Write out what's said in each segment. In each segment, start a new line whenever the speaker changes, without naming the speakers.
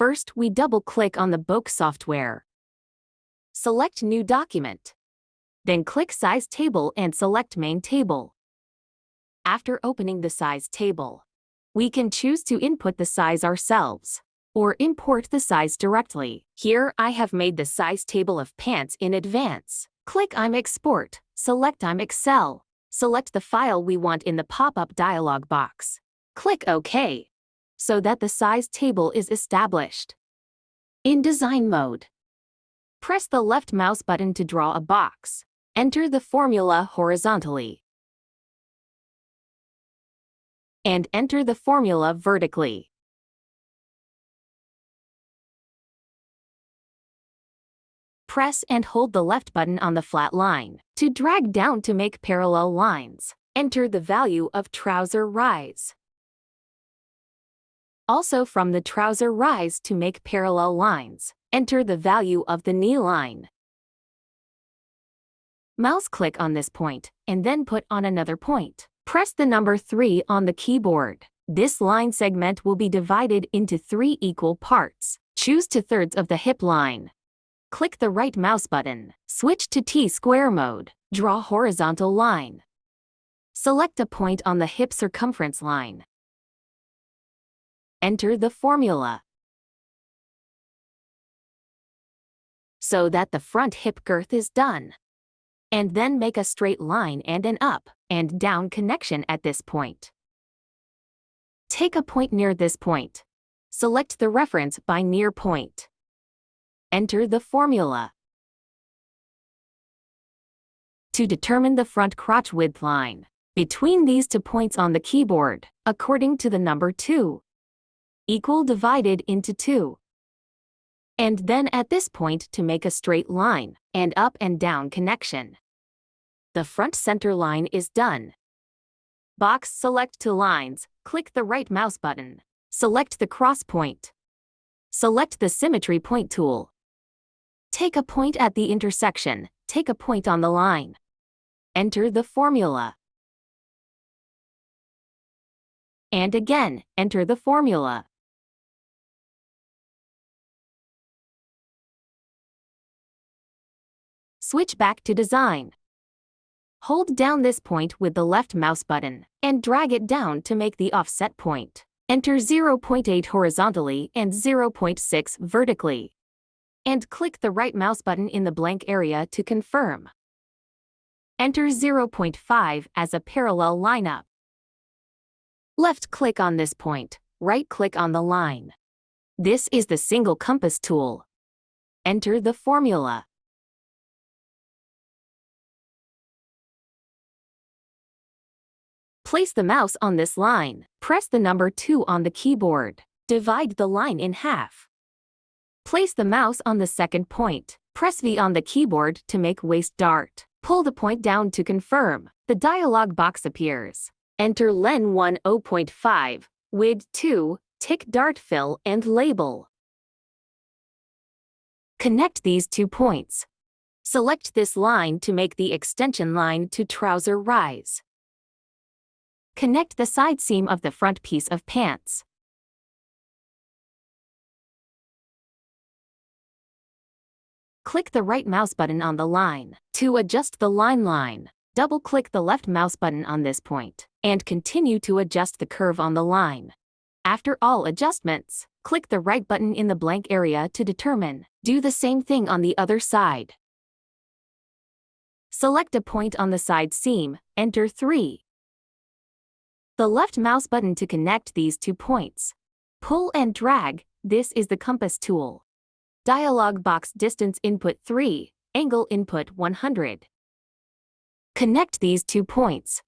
First, we double-click on the BokCAD software. Select New Document. Then click Size Table and select Main Table. After opening the size table, we can choose to input the size ourselves or import the size directly. Here, I have made the size table of pants in advance. Click I'm Export, select I'm Excel. Select the file we want in the pop-up dialog box. Click OK, so that the size table is established. In Design mode, press the left mouse button to draw a box. Enter the formula horizontally. And enter the formula vertically. Press and hold the left button on the flat line to drag down to make parallel lines. Enter the value of trouser rise. Also from the trouser rise to make parallel lines, enter the value of the knee line. Mouse click on this point and then put on another point. Press the number 3 on the keyboard. This line segment will be divided into 3 equal parts. Choose 2/3 of the hip line. Click the right mouse button. Switch to T-square mode. Draw horizontal line. Select a point on the hip circumference line. Enter the formula so that the front hip girth is done. And then make a straight line and an up and down connection at this point. Take a point near this point. Select the reference by near point. Enter the formula to determine the front crotch width line between these 2 points on the keyboard, according to the number 2. Equal divided into 2. And then at this point to make a straight line and up and down connection. The front center line is done. Box select 2 lines, click the right mouse button. Select the cross point. Select the symmetry point tool. Take a point at the intersection, take a point on the line. Enter the formula. And again, enter the formula. Switch back to Design. Hold down this point with the left mouse button and drag it down to make the offset point. Enter 0.8 horizontally and 0.6 vertically. And click the right mouse button in the blank area to confirm. Enter 0.5 as a parallel lineup. Left-click on this point, right-click on the line. This is the single compass tool. Enter the formula. Place the mouse on this line. Press the number 2 on the keyboard. Divide the line in half. Place the mouse on the second point. Press V on the keyboard to make waist dart. Pull the point down to confirm. The dialog box appears. Enter len 1 0.5, width 2, tick dart fill and label. Connect these 2 points. Select this line to make the extension line to trouser rise. Connect the side seam of the front piece of pants. Click the right mouse button on the line. To adjust the line, double-click the left mouse button on this point, and continue to adjust the curve on the line. After all adjustments, click the right button in the blank area to determine. Do the same thing on the other side. Select a point on the side seam, enter 3. The left mouse button to connect these 2 points. Pull and drag, this is the compass tool. Dialog box distance input 3, angle input 100. Connect these 2 points.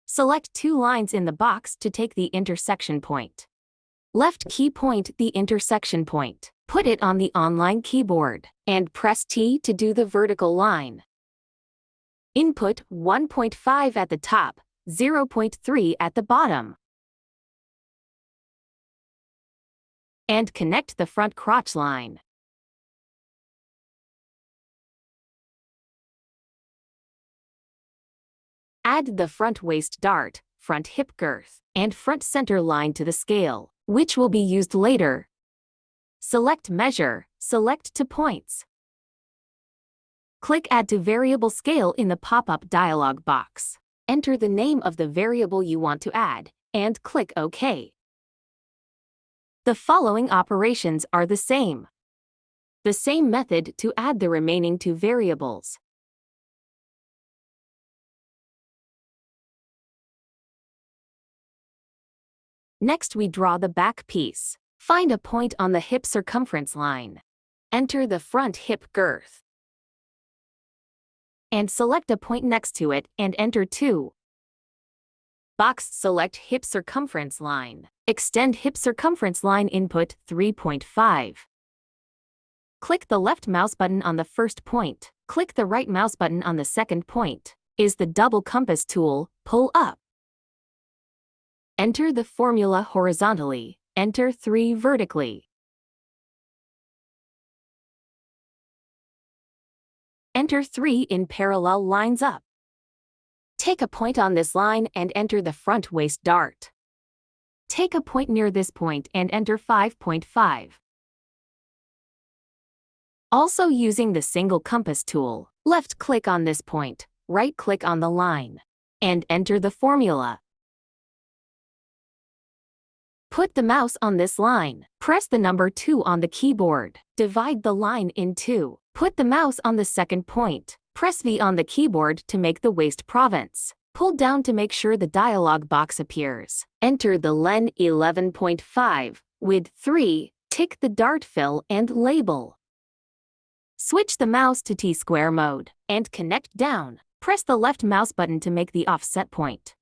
Select 2 lines in the box to take the intersection point. Left key point the intersection point. Put it on the online keyboard, and press T to do the vertical line. Input 1.5 at the top, 0.3 at the bottom. And connect the front crotch line. Add the front waist dart, front hip girth, and front center line to the scale, which will be used later. Select Measure, select to points. Click Add to Variable Scale in the pop-up dialog box. Enter the name of the variable you want to add, and click OK. The following operations are the same. The same method to add the remaining two variables. Next, we draw the back piece. Find a point on the hip circumference line. Enter the front hip girth. And select a point next to it and enter 2. Box select hip circumference line. Extend hip circumference line input 3.5. Click the left mouse button on the first point. Click the right mouse button on the second point. Is the double compass tool, pull up. Enter the formula horizontally. Enter 3 vertically. Enter 3 in parallel lines up. Take a point on this line and enter the front waist dart. Take a point near this point and enter 5.5. Also using the single compass tool, left-click on this point, right-click on the line, and enter the formula. Put the mouse on this line. Press the number 2 on the keyboard. Divide the line in 2. Put the mouse on the second point. Press V on the keyboard to make the waist province. Pull down to make sure the dialog box appears. Enter the len 11.5, width 3, tick the dart fill and label. Switch the mouse to T-square mode, and connect down. Press the left mouse button to make the offset point.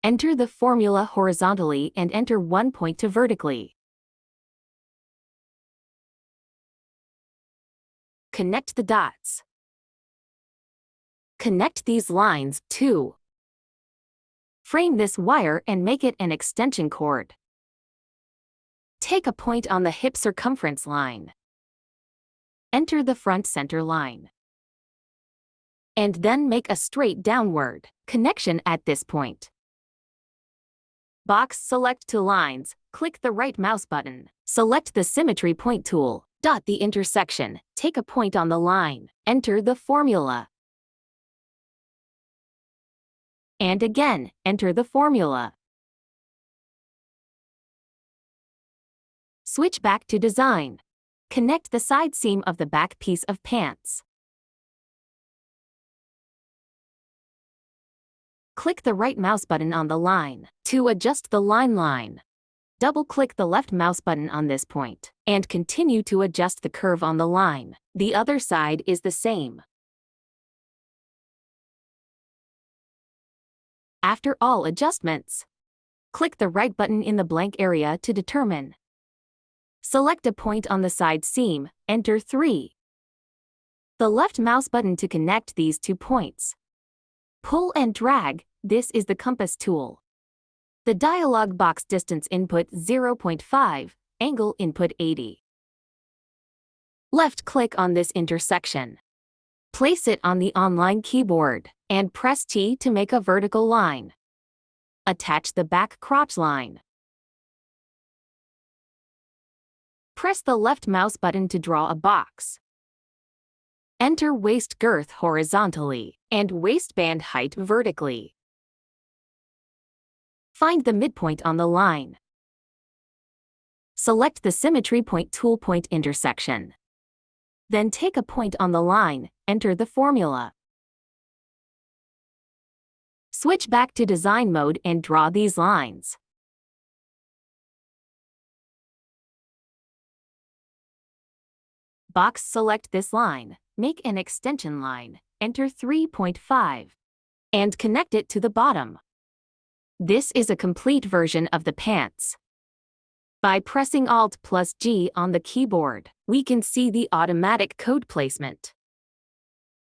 Enter the formula horizontally and enter 1 point to vertically. Connect the dots. Connect these lines, too. Frame this wire and make it an extension cord. Take a point on the hip circumference line. Enter the front center line. And then make a straight downward connection at this point. Box select to lines, click the right mouse button. Select the symmetry point tool. Dot the intersection, take a point on the line. Enter the formula. And again, enter the formula. Switch back to design. Connect the side seam of the back piece of pants. Click the right mouse button on the line. To adjust the line. Double-click the left mouse button on this point, and continue to adjust the curve on the line. The other side is the same. After all adjustments, click the right button in the blank area to determine. Select a point on the side seam, enter 3. The left mouse button to connect these 2 points. Pull and drag, this is the compass tool. The dialog box distance input 0.5, angle input 80. Left-click on this intersection. Place it on the online keyboard, and press T to make a vertical line. Attach the back crotch line. Press the left mouse button to draw a box. Enter waist girth horizontally, and waistband height vertically. Find the midpoint on the line. Select the symmetry point tool point intersection. Then take a point on the line, enter the formula. Switch back to design mode and draw these lines. Box select this line, make an extension line, enter 3.5, and connect it to the bottom. This is a complete version of the pants. By pressing Alt+G on the keyboard, we can see the automatic code placement.